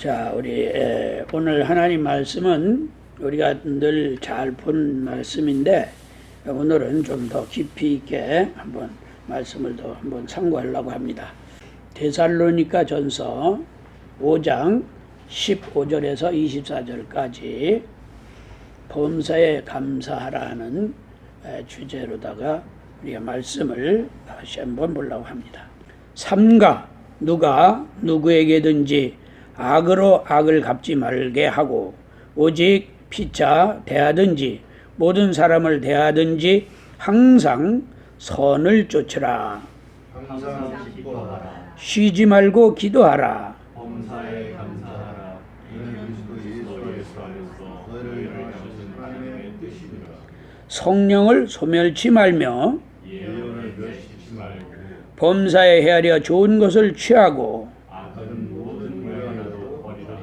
자, 우리 오늘 하나님 말씀은 우리가 늘 잘 본 말씀인데 오늘은 좀 더 깊이 있게 한번 말씀을 더 한번 참고하려고 합니다. 데살로니가 전서 5장 15절에서 24절까지 범사에 감사하라는 주제로다가 우리가 말씀을 다시 한번 보려고 합니다. 삼가 누가 누구에게든지 악으로 악을 갚지 말게 하고 오직 피차 대하든지 모든 사람을 대하든지 항상 선을 쫓으라. 항상 기뻐하라. 쉬지 말고 기도하라. 범사에 감사하라. 이는 그리스도 예수 안에서 너희를 향하신 하나님의 뜻이니라. 성령을 소멸치 말며 예언을 멸시지 말고 범사에 헤아려 좋은 것을 취하고 악은 모든 모양으로 버리라.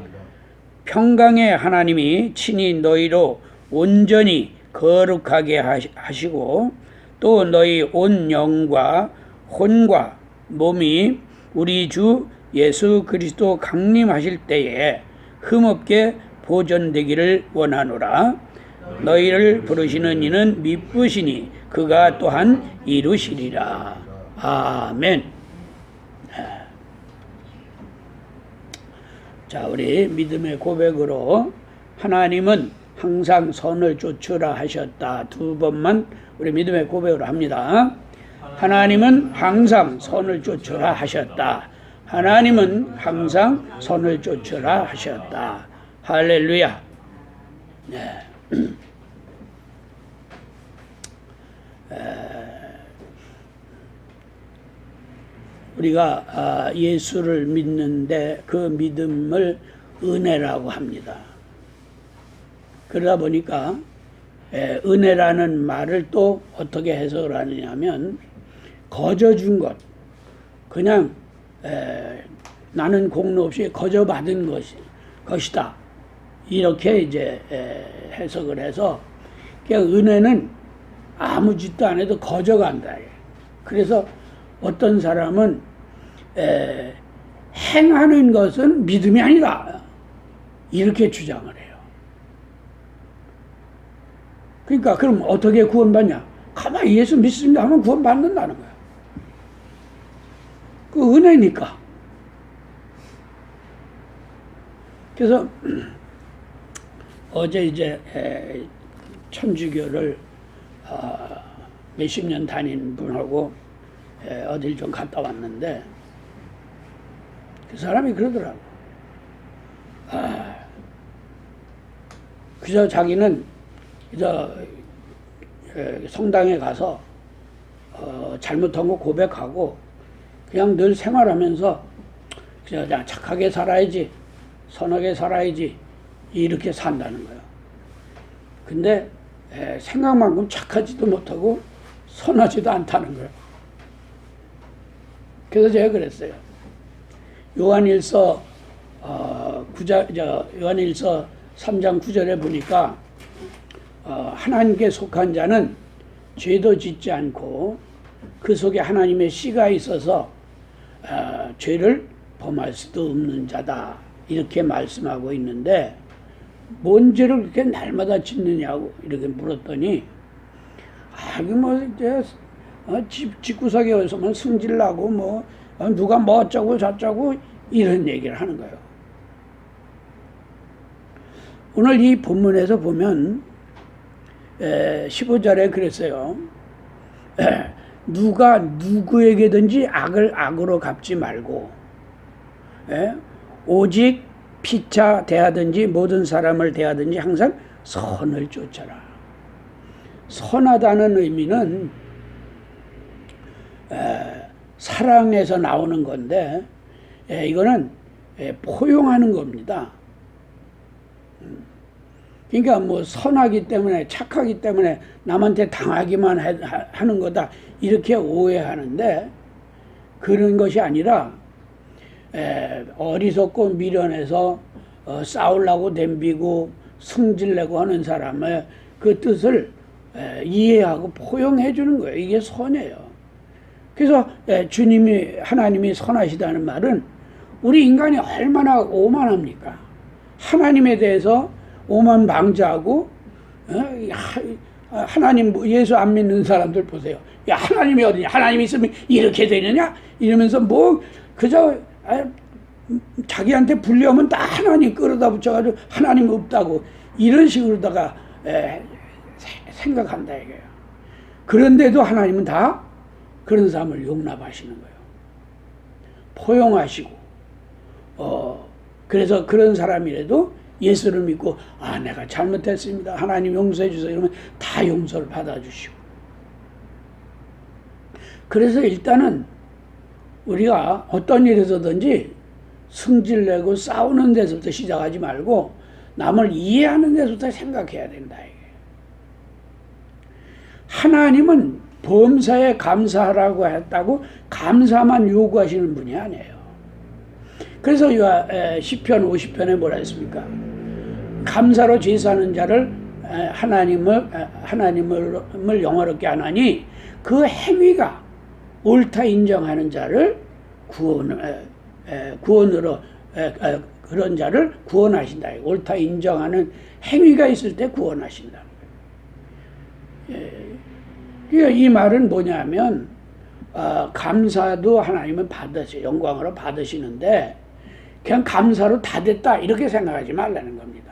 평강의 하나님이 친히 너희로 온전히 거룩하게 하시고 또 너희 온 영과 혼과 몸이 우리 주 예수 그리스도 강림하실 때에 흠없게 보존되기를 원하노라. 너희를 부르시는 이는 미쁘시니 그가 또한 이루시리라. 아멘. 자, 우리 믿음의 고백으로 하나님은 항상 선을 쫓으라 하셨다. 두 번만 우리 믿음의 고백으로 합니다. 하나님은 항상 선을 쫓으라 하셨다. 하나님은 항상 선을 쫓으라 하셨다. 할렐루야. 네. 우리가 예수를 믿는데 그 믿음을 은혜라고 합니다. 그러다 보니까 은혜라는 말을 또 어떻게 해석을 하느냐면 거저 준 것, 그냥 나는 공로 없이 거저 받은 것이다. 이렇게 이제 해석을 해서 그냥 은혜는 아무 짓도 안 해도 거저 간다. 그래서 어떤 사람은 행하는 것은 믿음이 아니다. 이렇게 주장을 해요. 그러니까 그럼 어떻게 구원받냐? 가만히 예수 믿습니다 하면 구원받는다는 거야. 그 은혜니까. 그래서 어제 이제 천주교를 몇십 년 다닌 분하고 어딜 좀 갔다 왔는데 그 사람이 그러더라고. 그저 자기는 그저 성당에 가서 잘못한 거 고백하고 그냥 늘 생활하면서 그냥 착하게 살아야지, 선하게 살아야지 이렇게 산다는 거예요. 근데 생각만큼 착하지도 못하고 선하지도 않다는 거예요. 그래서 제가 그랬어요. 요한일서 3장 9절에 보니까 하나님께 속한 자는 죄도 짓지 않고 그 속에 하나님의 씨가 있어서 죄를 범할 수도 없는 자다. 이렇게 말씀하고 있는데 뭔 죄를 그렇게 날마다 짓느냐고 이렇게 물었더니 이제 집구석에 어서만 승질나고 뭐 누가 뭐 어쩌고 저쩌고 이런 얘기를 하는 거예요. 오늘 이 본문에서 보면 15절에 그랬어요. 누가 누구에게든지 악을 악으로 갚지 말고 오직 피차 대하든지 모든 사람을 대하든지 항상 선을 쫓아라. 선하다는 의미는 사랑에서 나오는 건데 이거는 포용하는 겁니다. 그러니까 뭐 선하기 때문에 착하기 때문에 남한테 당하기만 하는 거다 이렇게 오해하는데 그런 것이 아니라 어리석고 미련해서 싸우려고 덤비고 승질내고 하는 사람의 그 뜻을 이해하고 포용해 주는 거예요. 이게 선이에요. 그래서 주님이 하나님이 선하시다는 말은 우리 인간이 얼마나 오만합니까? 하나님에 대해서 오만방자하고 하나님 예수 안 믿는 사람들 보세요. 야, 하나님이 어디냐? 하나님이 있으면 이렇게 되느냐? 이러면서 뭐 그저 자기한테 불려오면 다 하나님 끌어다 붙여가지고 하나님 없다고 이런 식으로다가 생각한다 이거예요. 그런데도 하나님은 다 그런 사람을 용납하시는 거예요. 포용하시고 그래서 그런 사람이라도 예수를 믿고 내가 잘못했습니다. 하나님 용서해 주세요. 이러면 다 용서를 받아주시고. 그래서 일단은 우리가 어떤 일에서든지 승질내고 싸우는 데서부터 시작하지 말고 남을 이해하는 데서부터 생각해야 된다. 이게. 하나님은 범사에 감사하라고 했다고 감사만 요구하시는 분이 아니에요. 그래서 시편 50편에 뭐라 했습니까? 감사로 제사하는 자를 하나님을 영화롭게 하나니 그 행위가 옳다 인정하는 자를 구원으로 그런 자를 구원하신다. 옳다 인정하는 행위가 있을 때 구원하신다. 그러니까 이 말은 뭐냐면 감사도 하나님은 받으세요. 영광으로 받으시는데 그냥 감사로 다 됐다 이렇게 생각하지 말라는 겁니다.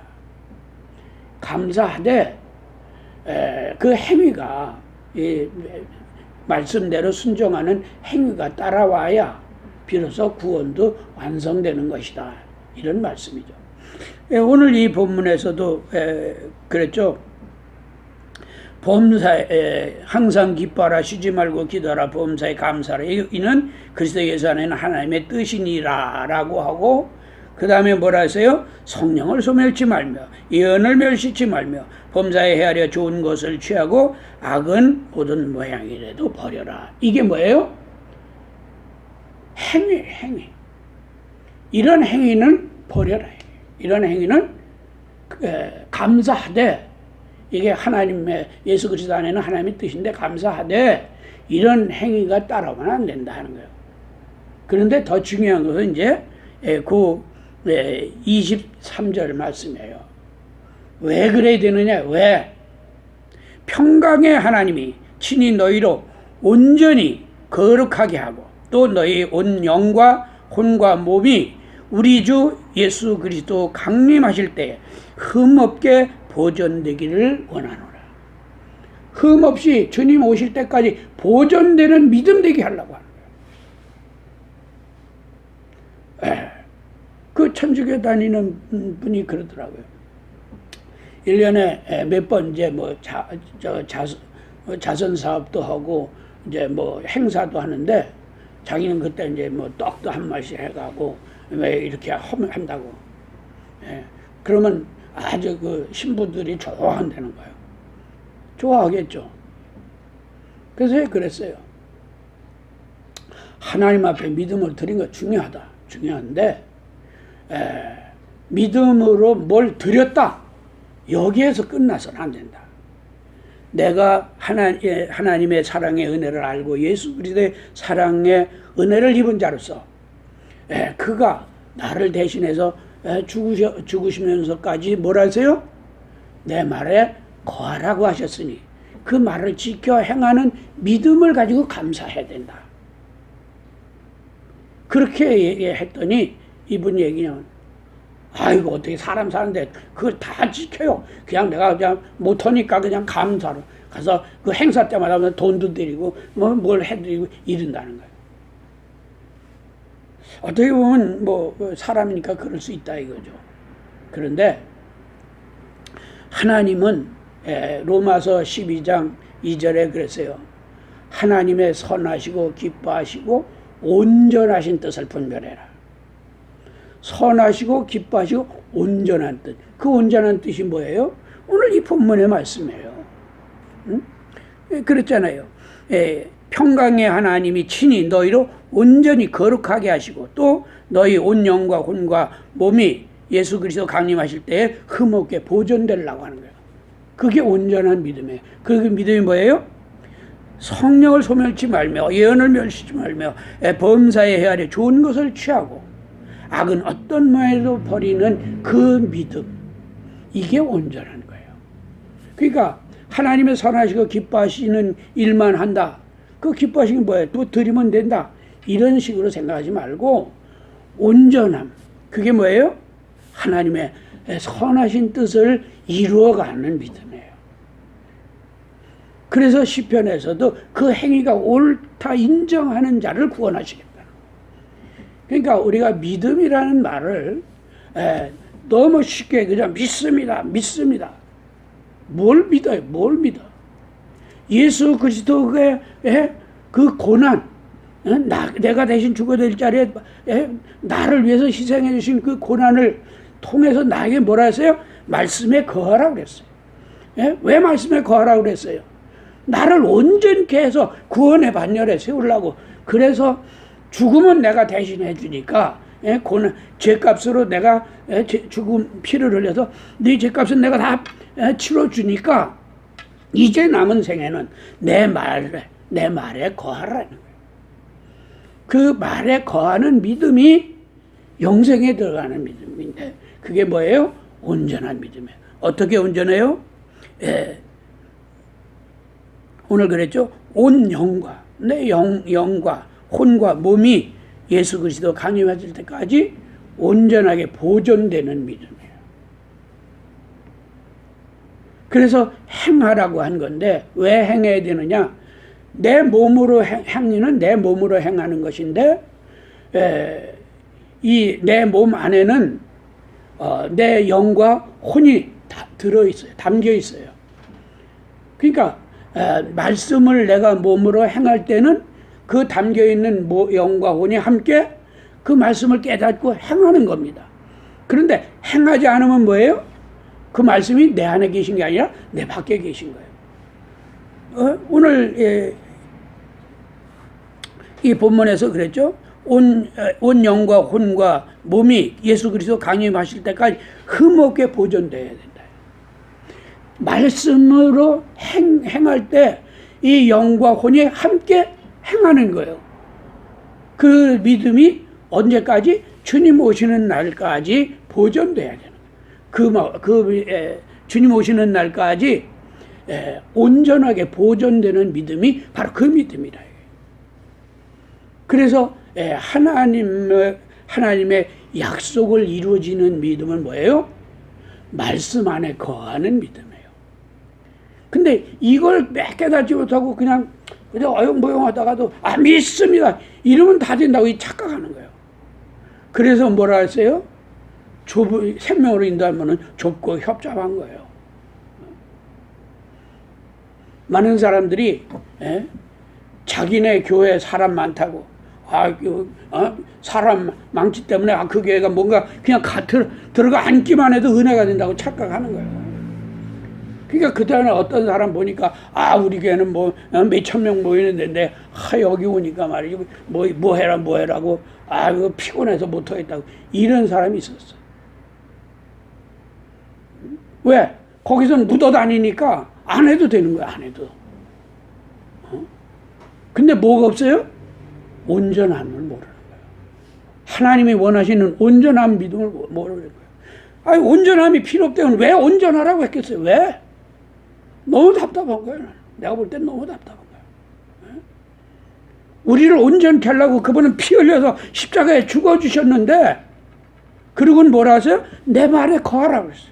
감사하되 그 행위가 이 말씀대로 순종하는 행위가 따라와야 비로소 구원도 완성되는 것이다. 이런 말씀이죠. 오늘 이 본문에서도 그랬죠. 범사에 항상 기뻐하라 쉬지 말고 기도하라 범사에 감사하라 이는 그리스도 예수 안에는 하나님의 뜻이니라 라고 하고 그 다음에 뭐라 하세요? 성령을 소멸치 말며 예언을 멸시치 말며 범사에 헤아려 좋은 것을 취하고 악은 모든 모양이라도 버려라. 이게 뭐예요? 행위. 이런 행위는 버려라. 이런 행위는 감사하되 이게 하나님의 예수 그리스도 안에는 하나님의 뜻인데 감사하되 이런 행위가 따라오면 안 된다 하는 거예요. 그런데 더 중요한 것은 이제 그 23절 말씀이에요. 왜 그래야 되느냐? 왜? 평강의 하나님이 친히 너희로 온전히 거룩하게 하고 또 너희 온 영과 혼과 몸이 우리 주 예수 그리스도 강림하실 때 흠없게 보존되기를 원하노라. 흠없이 주님 오실 때까지 보존되는 믿음 되게 하려고 하는 거예요. 그 천주교 다니는 분이 그러더라고요. 1년에 몇 번 이제 뭐 자선 사업도 하고 이제 뭐 행사도 하는데 자기는 그때 이제 뭐 떡도 한 마씩 해가고 왜 이렇게 한다고. 그러면 아주 그 신부들이 좋아한다는 거예요. 좋아하겠죠. 그래서 그랬어요. 하나님 앞에 믿음을 드린 거 중요하다. 중요한데 믿음으로 뭘 드렸다. 여기에서 끝나서는 안 된다. 내가 하나님의 사랑의 은혜를 알고 예수 그리스도의 사랑의 은혜를 입은 자로서 그가 나를 대신해서 죽으시면서까지 뭐라 하세요? 내 말에 거하라고 하셨으니 그 말을 지켜 행하는 믿음을 가지고 감사해야 된다. 그렇게 했더니 이분 얘기는 아이고 어떻게 사람 사는데 그걸 다 지켜요. 그냥 내가 그냥 못하니까 그냥 감사로 가서 그 행사 때마다 돈도 드리고 뭘 해드리고 이런다는 거예요. 어떻게 보면 뭐 사람이니까 그럴 수 있다 이거죠. 그런데 하나님은 로마서 12장 2절에 그랬어요. 하나님의 선하시고 기뻐하시고 온전하신 뜻을 분별해라. 선하시고 기뻐하시고 온전한 뜻. 그 온전한 뜻이 뭐예요? 오늘 이 본문의 말씀이에요. 응? 그랬잖아요. 평강의 하나님이 친히 너희로 온전히 거룩하게 하시고 또 너희 온 영과 혼과 몸이 예수 그리스도 강림하실 때에 흠없게 보존되려고 하는 거예요. 그게 온전한 믿음이에요. 그 믿음이 뭐예요? 성령을 소멸치 말며 예언을 멸시지 말며 범사에 헤아려 좋은 것을 취하고 악은 어떤 모양에도 버리는 그 믿음, 이게 온전한 거예요. 그러니까 하나님의 선하시고 기뻐하시는 일만 한다. 그 기뻐하시는 게 뭐예요? 또 드리면 된다. 이런 식으로 생각하지 말고 온전함, 그게 뭐예요? 하나님의 선하신 뜻을 이루어가는 믿음이에요. 그래서 시편에서도 그 행위가 옳다 인정하는 자를 구원하시겠다. 그러니까 우리가 믿음이라는 말을 너무 쉽게 그냥 믿습니다. 뭘 믿어요? 뭘 믿어? 예수 그리스도의 그 고난, 내가 대신 죽어야 될 자리에 나를 위해서 희생해 주신 그 고난을 통해서 나에게 뭐라 했어요? 말씀에 거하라고 그랬어요. 왜 말씀에 거하라고 그랬어요? 나를 온전케 해서 구원의 반열에 세우려고. 그래서 죽음은 내가 대신해 주니까 고난, 죄값으로 내가 죽음 피를 흘려서 네 죄값은 내가 다 치러 주니까 이제 남은 생에는 내 말에 거하라는 거예요. 그 말에 거하는 믿음이 영생에 들어가는 믿음인데 그게 뭐예요? 온전한 믿음이에요. 어떻게 온전해요? 오늘 그랬죠? 온 영과 내 영과 혼과 몸이 예수 그리스도 강림하실 때까지 온전하게 보존되는 믿음이에요. 그래서 행하라고 한 건데 왜 행해야 되느냐? 내 몸으로 행위는 내 몸으로 행하는 것인데 이 내 몸 안에는 내 영과 혼이 다 들어있어요. 담겨 있어요. 그러니까 말씀을 내가 몸으로 행할 때는 그 담겨있는 영과 혼이 함께 그 말씀을 깨닫고 행하는 겁니다. 그런데 행하지 않으면 뭐예요? 그 말씀이 내 안에 계신 게 아니라 내 밖에 계신 거예요. 오늘 이 본문에서 그랬죠? 온 영과 혼과 몸이 예수 그리스도 강림하실 때까지 흠없게 보존되어야 된다. 말씀으로 행할 때 이 영과 혼이 함께 행하는 거예요. 그 믿음이 언제까지? 주님 오시는 날까지 보존돼야 되는 거예요. 주님 오시는 날까지 온전하게 보존되는 믿음이 바로 그 믿음이라. 그래서 하나님의 약속을 이루어지는 믿음은 뭐예요? 말씀 안에 거하는 믿음이에요. 근데 이걸 깨닫지 못하고 그냥 어영부영하다가도 믿습니다. 이러면 다 된다고 착각하는 거예요. 그래서 뭐라 했어요? 생명으로 인도하면 좁고 협잡한 거예요. 많은 사람들이 자기네 교회에 사람 많다고 사람 많기 때문에 그 교회가 뭔가 그냥 들어가 앉기만 해도 은혜가 된다고 착각하는 거예요. 그러니까 그다음에 어떤 사람 보니까 우리 교회는 몇천 명 모이는데 여기 오니까 말이지 뭐 해라고 이거 피곤해서 못 하겠다고 이런 사람이 있었어. 왜? 거기서 묻어 다니니까 안 해도 되는 거야. 안 해도. 근데 뭐가 없어요? 온전함을 모르는 거예요. 하나님이 원하시는 온전한 믿음을 모르는 거예요. 온전함이 필요 없다면 왜 온전하라고 했겠어요? 왜? 너무 답답한 거예요. 내가 볼 땐 너무 답답한 거예요. 우리를 온전케 하려고 그분은 피 흘려서 십자가에 죽어주셨는데 그리고는 뭐라 하세요? 내 말에 거하라고 했어요.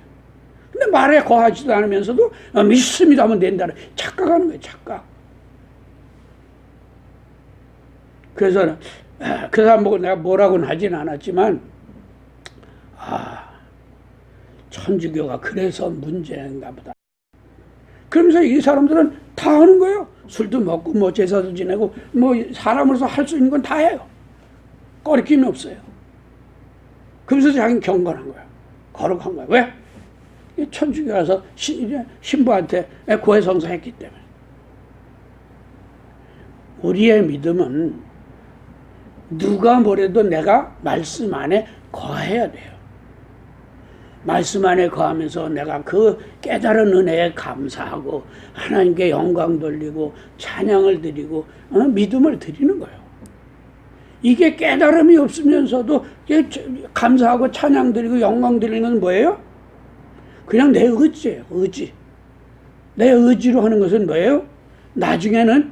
근데 말에 거하지도 않으면서도 믿습니다 하면 된다는 착각하는 거예요. 착각. 그래서 그 사람 보고 내가 뭐라고는 하진 않았지만 천주교가 그래서 문제인가 보다. 그러면서 이 사람들은 다 하는 거예요. 술도 먹고 제사도 지내고 사람으로서 할 수 있는 건 다 해요. 꺼리낌이 없어요. 그러면서 자기는 경건한 거야. 거룩한 거야. 왜? 천주교 가서 신부한테 고해성사 했기 때문에. 우리의 믿음은 누가 뭐래도 내가 말씀 안에 거해야 돼요. 말씀 안에 거하면서 내가 그 깨달은 은혜에 감사하고 하나님께 영광 돌리고 찬양을 드리고 믿음을 드리는 거예요. 이게 깨달음이 없으면서도 감사하고 찬양 드리고 영광 드리는 건 뭐예요? 그냥 내 의지예요. 의지. 내 의지로 하는 것은 뭐예요? 나중에는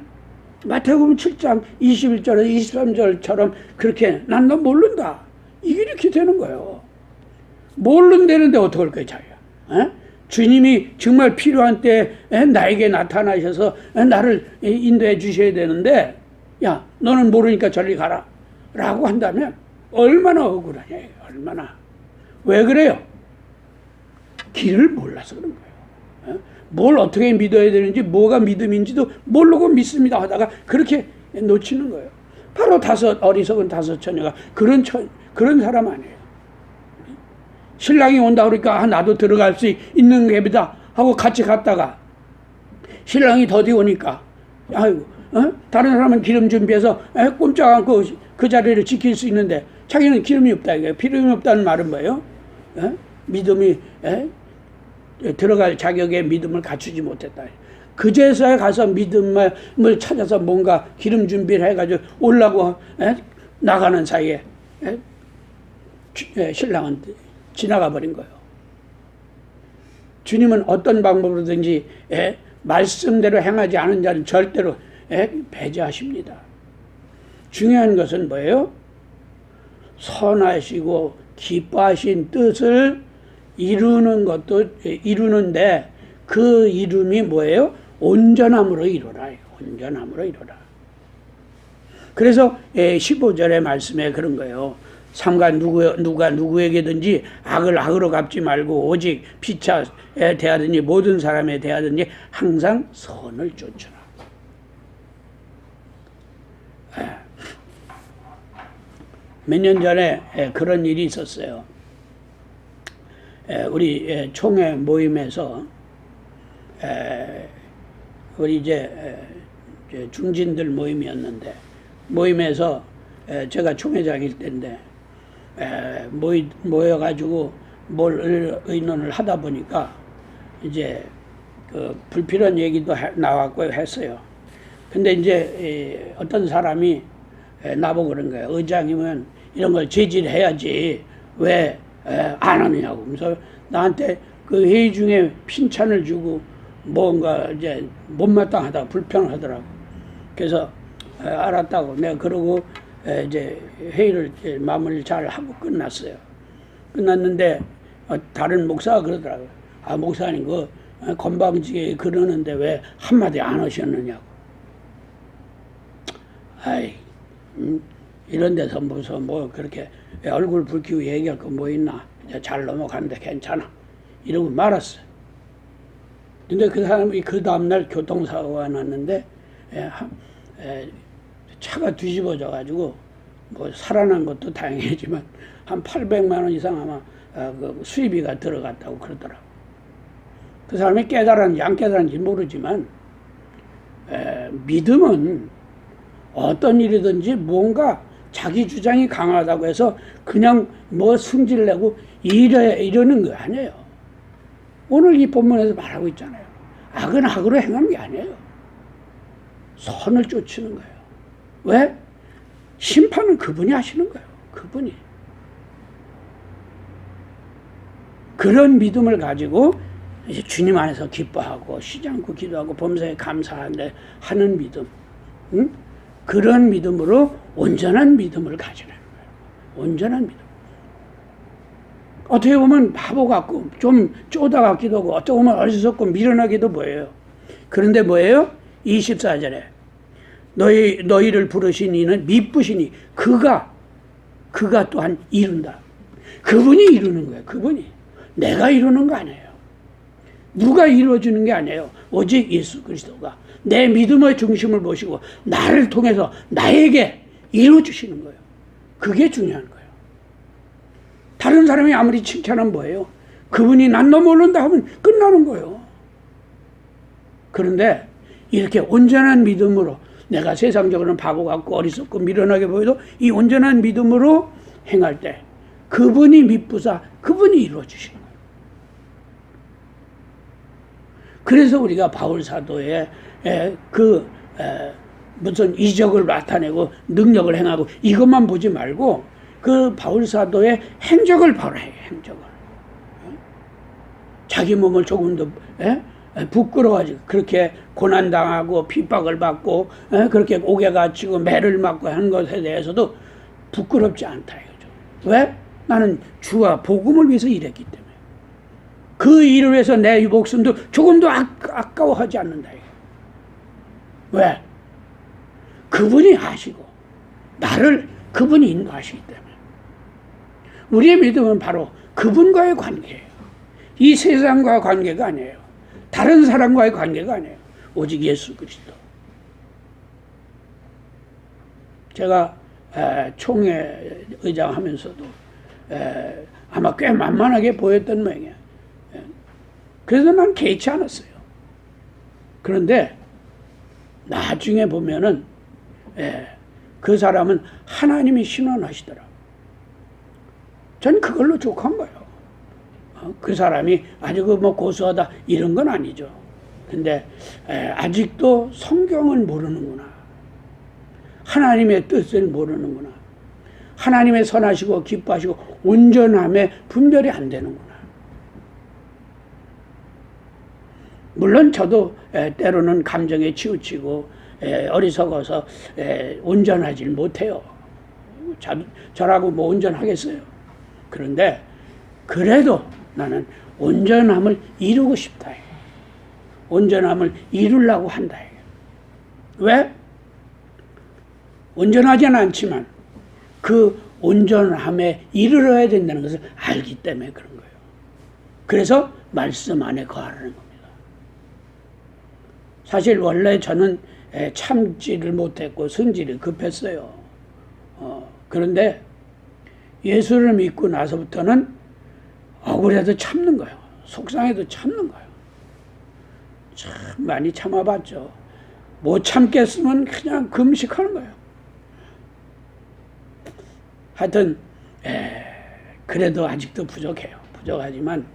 마태복음 7장 21절에서 23절처럼 그렇게 난 너 모른다. 이게 이렇게 되는 거예요. 모른다는데 어떡할 거예요, 자기가? 에? 주님이 정말 필요한 때에 나에게 나타나셔서 나를 인도해 주셔야 되는데, 야, 너는 모르니까 저리 가라. 라고 한다면 얼마나 억울하냐, 얼마나. 왜 그래요? 길을 몰라서 그런 거예요. 뭘 어떻게 믿어야 되는지, 뭐가 믿음인지도 모르고 믿습니다 하다가 그렇게 놓치는 거예요. 바로 어리석은 다섯 처녀가 그런 사람 아니에요. 신랑이 온다 그러니까 나도 들어갈 수 있는 갭이다 하고 같이 갔다가 신랑이 더디 오니까 아이고, 다른 사람은 기름 준비해서 꼼짝 않고 그 자리를 지킬 수 있는데 자기는 기름이 없다. 기름이 없다는 말은 뭐예요? 믿음이 들어갈 자격의 믿음을 갖추지 못했다. 그제서야 가서 믿음을 찾아서 뭔가 기름 준비를 해가지고 오려고 나가는 사이에 신랑은 지나가 버린 거예요. 주님은 어떤 방법으로든지 말씀대로 행하지 않은 자는 절대로 배제하십니다. 중요한 것은 뭐예요? 선하시고 기뻐하신 뜻을 이루는 것도 이루는데 그 이름이 뭐예요? 온전함으로 이루라. 온전함으로 이루라. 그래서 15절의 말씀에 그런 거예요. 삼가 누가 누구에게든지 악을 악으로 갚지 말고 오직 피차에 대하든지 모든 사람에 대하든지 항상 선을 쫓으라. 몇 년 전에 그런 일이 있었어요. 우리 총회 모임에서 우리 이제 중진들 모임이었는데 모임에서 제가 총회장일 때인데 모여가지고 뭘 의논을 하다 보니까 이제 그 불필요한 얘기도 나왔고 했어요. 근데 이제 어떤 사람이 나보고 그런 거예요. 의장이면 이런 걸 제지해야지 왜 안 하느냐고. 그래서 나한테 그 회의 중에 핀찬을 주고 뭔가 이제 못마땅하다고 불평하더라고. 그래서 알았다고 내가 그러고 이제 회의를 마무리를 잘 하고 끝났어요. 끝났는데 다른 목사가 그러더라고요. 아, 목사님 그 건방지게 그러는데 왜 한마디 안 하셨느냐고. 아이, 이런 데서 무슨 뭐 그렇게 얼굴 붉히고 얘기할 거 뭐 있나. 이제 잘 넘어가는데 괜찮아. 이러고 말았어요. 근데 그 사람이 그 다음날 교통사고가 났는데 차가 뒤집어져 가지고 뭐 살아난 것도 다행이지만 한 800만 원 이상 아마 그 수리비가 들어갔다고 그러더라고. 그 사람이 깨달았는지 안 깨달았는지 모르지만 믿음은 어떤 일이든지 뭔가 자기 주장이 강하다고 해서 그냥 뭐 승질내고 이러는 거 아니에요. 오늘 이 본문에서 말하고 있잖아요. 악은 악으로 행하는 게 아니에요. 선을 쫓는 거예요. 왜? 심판은 그분이 하시는 거예요. 그분이. 그런 믿음을 가지고 이제 주님 안에서 기뻐하고 쉬지 않고 기도하고 범사에 감사하는 믿음. 응? 그런 믿음으로 온전한 믿음을 가지라는 거예요. 온전한 믿음. 어떻게 보면 바보 같고 좀 쪼다 같기도 하고 어떻게 보면 어리석고 미련하기도 뭐예요. 그런데 뭐예요? 24절에 너희를 부르신 이는 미쁘시니 그가 또한 이룬다. 그분이 이루는 거예요. 그분이. 내가 이루는 거 아니에요. 누가 이루어주는 게 아니에요. 오직 예수 그리스도가 내 믿음의 중심을 보시고 나를 통해서 나에게 이루어주시는 거예요. 그게 중요한 거예요. 다른 사람이 아무리 칭찬하면 뭐예요? 그분이 난 너 모른다 하면 끝나는 거예요. 그런데 이렇게 온전한 믿음으로 내가 세상적으로는 바보 같고 어리석고 미련하게 보여도 이 온전한 믿음으로 행할 때 그분이 미쁘사 그분이 이루어주시는 거예요. 그래서 우리가 바울 사도의 그 무슨 이적을 나타내고 능력을 행하고 이것만 보지 말고 그 바울 사도의 행적을 봐라 해요. 행적을. 자기 몸을 조금도 부끄러워하지 그렇게 고난당하고 핍박을 받고 그렇게 옥에 갇히고 매를 맞고 하는 것에 대해서도 부끄럽지 않다 이거죠. 왜? 나는 주와 복음을 위해서 일했기 때문에 그 일을 위해서 내 목숨도 조금도 아까워하지 않는다 이거. 왜? 그분이 아시고 나를 그분이 인도하시기 때문에 우리의 믿음은 바로 그분과의 관계예요. 이 세상과의 관계가 아니에요. 다른 사람과의 관계가 아니에요. 오직 예수 그리스도. 제가 총회 의장 하면서도 아마 꽤 만만하게 보였던 모양이에요. 그래서 난 개의치 않았어요. 그런데 나중에 보면은 그 사람은 하나님이 신원하시더라. 전 그걸로 족한 거예요. 그 사람이 아주 뭐 고수하다 이런 건 아니죠. 근데 아직도 성경을 모르는구나. 하나님의 뜻을 모르는구나. 하나님의 선하시고 기뻐하시고 온전함에 분별이 안 되는구나. 물론 저도 때로는 감정에 치우치고 어리석어서 온전하지 못해요. 저라고 뭐 온전하겠어요. 그런데 그래도 나는 온전함을 이루고 싶다. 온전함을 이루려고 한다. 왜? 온전하지는 않지만 그 온전함에 이르러야 된다는 것을 알기 때문에 그런 거예요. 그래서 말씀 안에 거하라는 겁니다. 사실 원래 저는 참지를 못했고 성질이 급했어요. 그런데 예수를 믿고 나서부터는 억울해도 참는 거예요. 속상해도 참는 거예요. 참 많이 참아봤죠. 못 참겠으면 그냥 금식하는 거예요. 하여튼 그래도 아직도 부족해요. 부족하지만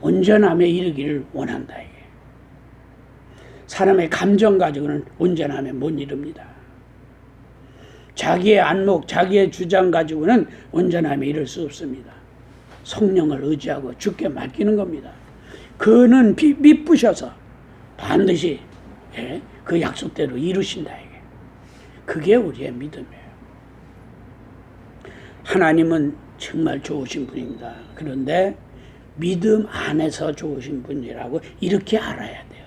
온전함에 이르기를 원한다. 이게. 사람의 감정 가지고는 온전함에 못 이릅니다. 자기의 안목, 자기의 주장 가지고는 온전함에 이를 수 없습니다. 성령을 의지하고 주께 맡기는 겁니다. 그는 믿부셔서 반드시 그 약속대로 이루신다. 이게. 그게 우리의 믿음이에요. 하나님은 정말 좋으신 분입니다. 그런데 믿음 안에서 좋으신 분이라고 이렇게 알아야 돼요.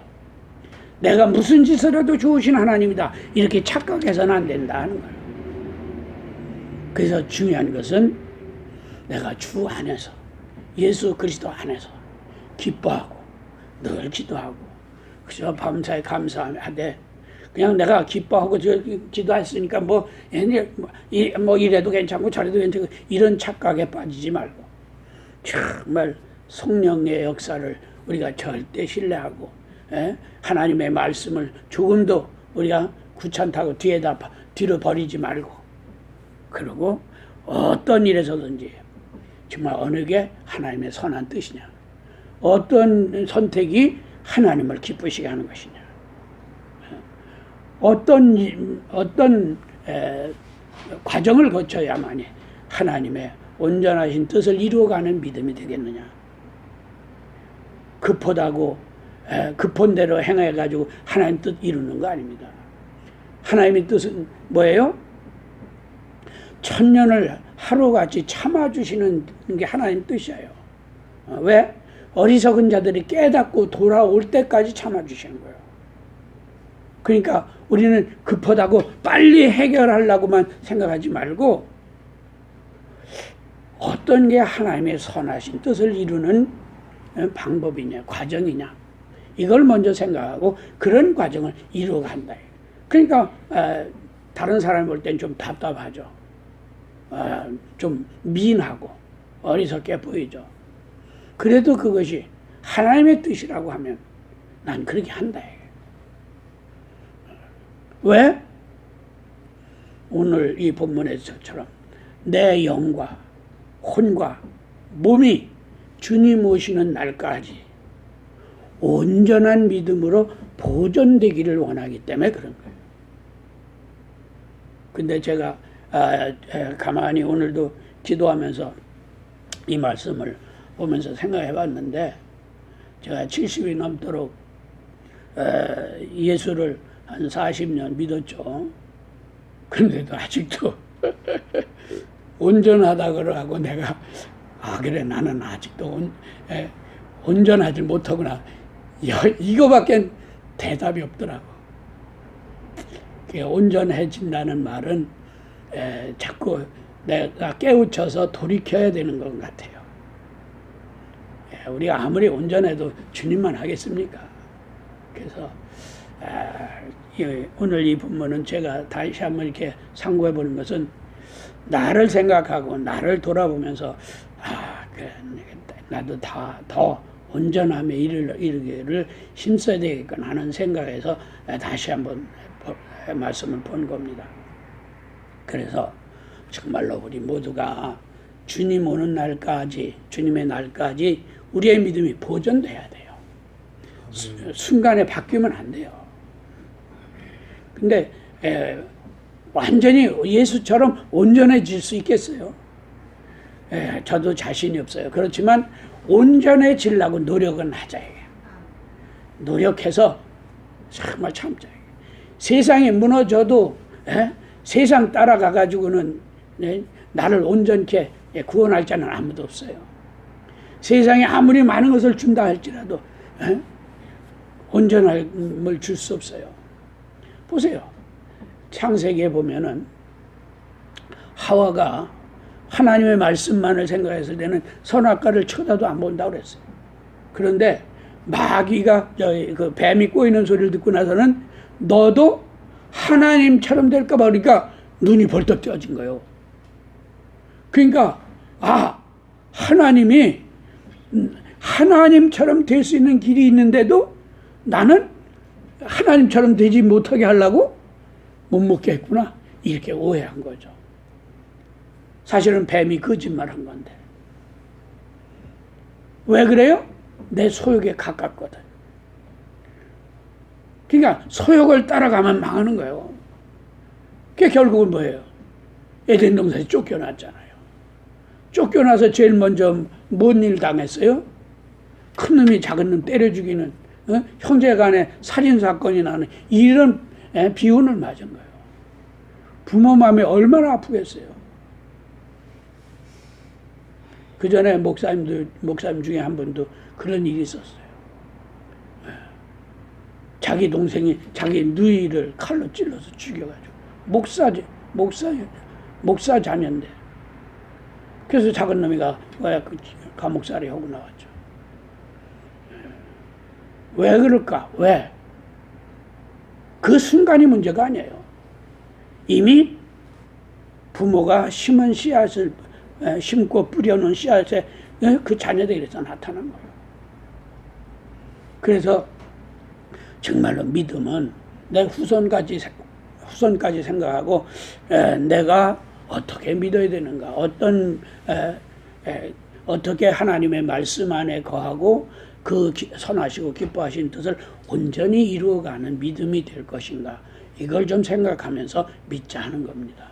내가 무슨 짓을 해도 좋으신 하나님이다. 이렇게 착각해서는 안 된다 하는 거예요. 그래서 중요한 것은 내가 주 안에서 예수 그리스도 안에서 기뻐하고 늘 기도하고 그저 밤사이 감사하되 그냥 내가 기뻐하고 기도했으니까 뭐 이래도 괜찮고 저래도 괜찮고 이런 착각에 빠지지 말고 정말 성령의 역사를 우리가 절대 신뢰하고 하나님의 말씀을 조금도 우리가 구찬타고 뒤로 버리지 말고 그리고 어떤 일에서든지 정말 어느 게 하나님의 선한 뜻이냐 어떤 선택이 하나님을 기쁘시게 하는 것이냐 어떤 과정을 거쳐야만이 하나님의 온전하신 뜻을 이루어가는 믿음이 되겠느냐. 급한 대로 행해가지고 하나님 뜻 이루는 거 아닙니다. 하나님의 뜻은 뭐예요? 천년을 하루같이 참아주시는 게 하나님 뜻이에요. 왜? 어리석은 자들이 깨닫고 돌아올 때까지 참아주시는 거예요. 그러니까 우리는 급하다고 빨리 해결하려고만 생각하지 말고 어떤 게 하나님의 선하신 뜻을 이루는 방법이냐, 과정이냐 이걸 먼저 생각하고 그런 과정을 이루어간다. 그러니까 다른 사람이 볼 땐 좀 답답하죠. 좀 미인하고 어리석게 보이죠. 그래도 그것이 하나님의 뜻이라고 하면 난 그렇게 한다. 왜? 오늘 이 본문에서처럼 내 영과 혼과 몸이 주님 오시는 날까지 온전한 믿음으로 보존되기를 원하기 때문에 그런 거예요. 근데 제가 가만히 오늘도 기도하면서 이 말씀을 보면서 생각해 봤는데, 제가 70이 넘도록 예수를 한 40년 믿었죠. 그런데도 아직도 온전하다 그러고 내가 그래 나는 아직도 온전하지 못하구나, 이거밖에 대답이 없더라고. 온전해진다는 말은 자꾸 내가 깨우쳐서 돌이켜야 되는 것 같아요. 우리가 아무리 온전해도 주님만 하겠습니까? 그래서 오늘 이 본문은 제가 다시 한번 이렇게 상고해 보는 것은, 나를 생각하고 나를 돌아보면서 그래, 나도 더 온전함에 이르기를 힘써야 되겠구나 하는 생각에서 다시 한번 말씀을 본 겁니다. 그래서 정말로 우리 모두가 주님 오는 날까지, 주님의 날까지 우리의 믿음이 보존돼야 돼요. 순간에 바뀌면 안 돼요. 근데 완전히 예수처럼 온전해질 수 있겠어요? 저도 자신이 없어요. 그렇지만 온전해지려고 노력은 하자. 노력해서 정말 참자. 세상이 무너져도 세상 따라가가지고는 나를 온전케 구원할 자는 아무도 없어요. 세상에 아무리 많은 것을 준다 할지라도 온전함을 줄 수 없어요. 보세요. 창세기에 보면은 하와가 하나님의 말씀만을 생각했을 때는 선악과를 쳐다도 안 본다고 그랬어요. 그런데 마귀가 그 뱀이 꼬이는 소리를 듣고 나서는 너도 하나님처럼 될까 봐, 그러니까 눈이 벌떡 떠진 거예요. 그러니까 하나님이 하나님처럼 될 수 있는 길이 있는데도 나는 하나님처럼 되지 못하게 하려고 못 먹게 했구나, 이렇게 오해한 거죠. 사실은 뱀이 거짓말한 건데. 왜 그래요? 내 소욕에 가깝거든. 그러니까 소욕을 따라가면 망하는 거예요. 그게 결국은 뭐예요? 에덴 동산에 쫓겨났잖아요. 쫓겨나서 제일 먼저 뭔 일 당했어요? 큰 놈이 작은 놈 때려 죽이는, 형제 간에 살인 사건이 나는 이런 비운을 맞은 거예요. 부모 마음이 얼마나 아프겠어요. 그 전에 목사님 중에 한 분도 그런 일이 있었어요. 자기 동생이 자기 누이를 칼로 찔러서 죽여가지고, 목사 자녀인데. 그래서 작은 놈이 감옥살이 하고 나왔죠. 왜 그럴까? 왜? 그 순간이 문제가 아니에요. 이미 부모가 심은 씨앗을 심고 뿌려놓은 씨앗에 그 자녀들에서 나타난 거예요. 그래서 정말로 믿음은 내 후손까지 생각하고 내가 어떻게 믿어야 되는가, 어떻게 하나님의 말씀 안에 거하고 그 선하시고 기뻐하신 뜻을 온전히 이루어가는 믿음이 될 것인가, 이걸 좀 생각하면서 믿자 하는 겁니다.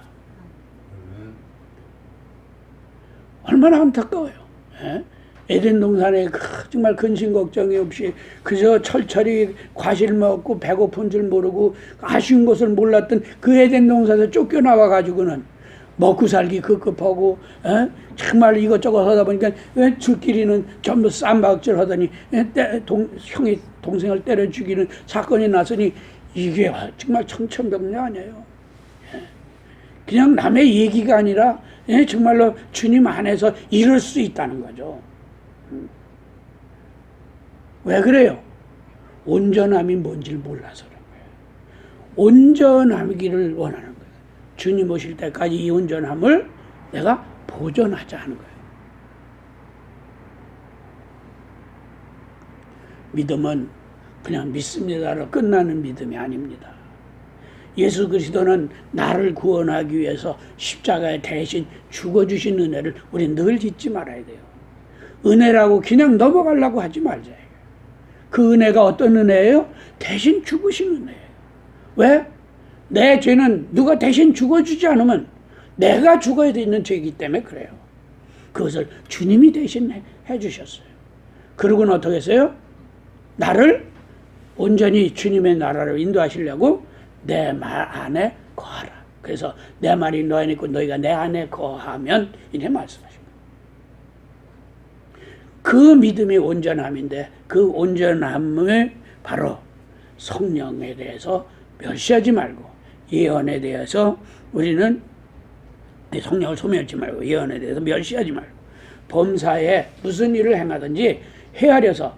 얼마나 안타까워요. 에덴 동산에 정말 근심 걱정이 없이 그저 철철이 과실 먹고 배고픈 줄 모르고 아쉬운 것을 몰랐던 그 에덴 동산에서 쫓겨나와 가지고는 먹고 살기 급급하고 정말 이것저것 하다 보니까 줄끼리는 전부 쌈박질 하더니 형이 동생을 때려 죽이는 사건이 났으니 이게 정말 청천벽력 아니에요. 그냥 남의 얘기가 아니라 정말로 주님 안에서 이룰 수 있다는 거죠. 왜 그래요? 온전함이 뭔지를 몰라서 그런 거예요. 온전하기를 원하는 거예요. 주님 오실 때까지 이 온전함을 내가 보존하자 하는 거예요. 믿음은 그냥 믿습니다로 끝나는 믿음이 아닙니다. 예수 그리스도는 나를 구원하기 위해서 십자가에 대신 죽어주신 은혜를 우리 늘 잊지 말아야 돼요. 은혜라고 그냥 넘어가려고 하지 말자. 그 은혜가 어떤 은혜예요? 대신 죽으신 은혜예요. 왜? 내 죄는 누가 대신 죽어주지 않으면 내가 죽어야 되는 죄이기 때문에 그래요. 그것을 주님이 대신 해주셨어요. 그러고는 어떻게 했어요? 나를 온전히 주님의 나라로 인도하시려고 내 말 안에 거하라. 그래서 내 말이 너 안에 있고 너희가 내 안에 거하면 이렇게 말씀하십니다. 그 믿음이 온전함인데 그 온전함을 바로 성령에 대해서 멸시하지 말고 예언에 대해서 우리는 성령을 소멸하지 말고 예언에 대해서 멸시하지 말고 범사에 무슨 일을 행하든지 헤아려서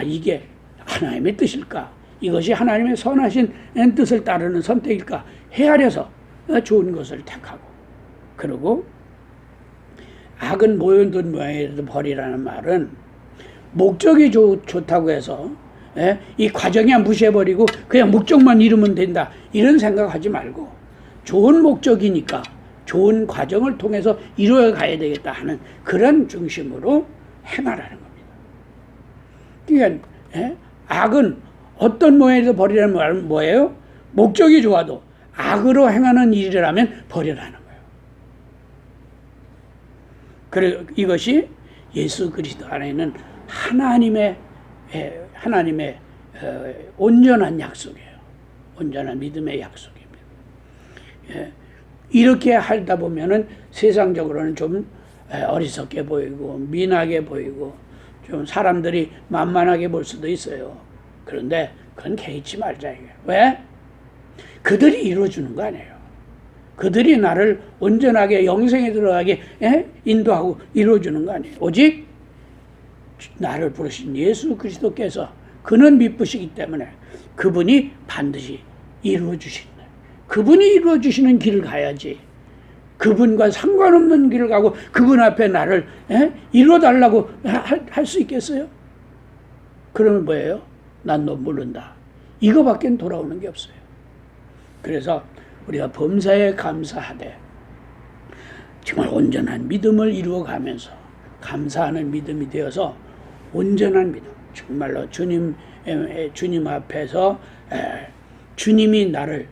이게 하나님의 뜻일까? 이것이 하나님의 선하신 뜻을 따르는 선택일까? 헤아려서 좋은 것을 택하고 그리고 악은 모든 모양이라도 버리라는 말은 목적이 좋다고 해서 이 과정이야 무시해버리고 그냥 목적만 이루면 된다 이런 생각하지 말고 좋은 목적이니까 좋은 과정을 통해서 이루어 가야 되겠다 하는 그런 중심으로 행하라는 겁니다. 그러니까 악은 어떤 모양에서 버리라는 말은 뭐예요? 목적이 좋아도 악으로 행하는 일이라면 버리라는 거예요. 그리고 이것이 예수 그리스도 안에 있는 하나님의 온전한 약속이에요. 온전한 믿음의 약속입니다. 이렇게 하다 보면은 세상적으로는 좀 어리석게 보이고 미나게 보이고 좀 사람들이 만만하게 볼 수도 있어요. 그런데 그건 개의치 말자 이게. 왜? 그들이 이루어주는 거 아니에요. 그들이 나를 온전하게 영생에 들어가게 인도하고 이루어주는 거 아니에요. 오직 나를 부르신 예수 그리스도께서 그는 미쁘시기 때문에 그분이 반드시 이루어주신다. 그분이 이루어주시는 길을 가야지. 그분과 상관없는 길을 가고 그분 앞에 나를 이루어달라고 할 수 있겠어요? 그러면 뭐예요? 난 너 모른다. 이거밖에 돌아오는 게 없어요. 그래서 우리가 범사에 감사하되 정말 온전한 믿음을 이루어가면서 감사하는 믿음이 되어서 온전한 믿음, 정말로 주님 앞에서 주님이 나를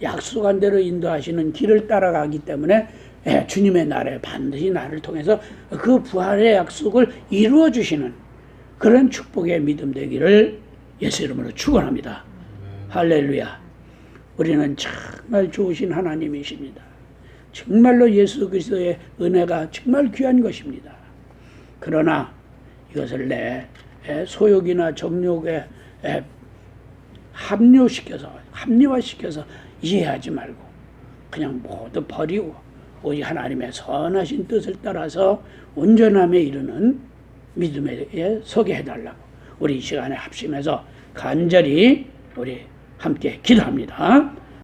약속한 대로 인도하시는 길을 따라가기 때문에 주님의 나라에 반드시 나를 통해서 그 부활의 약속을 이루어 주시는 그런 축복의 믿음 되기를 예수 이름으로 축원합니다. 할렐루야. 우리는 정말 좋으신 하나님이십니다. 정말로 예수 그리스도의 은혜가 정말 귀한 것입니다. 그러나 이것을 내 소욕이나 정욕에 합리화시켜서 이해하지 말고 그냥 모두 버리고 오직 하나님의 선하신 뜻을 따라서 온전함에 이르는 믿음에 서게 해달라고 우리 이 시간에 합심해서 간절히 우리 함께 기도합니다.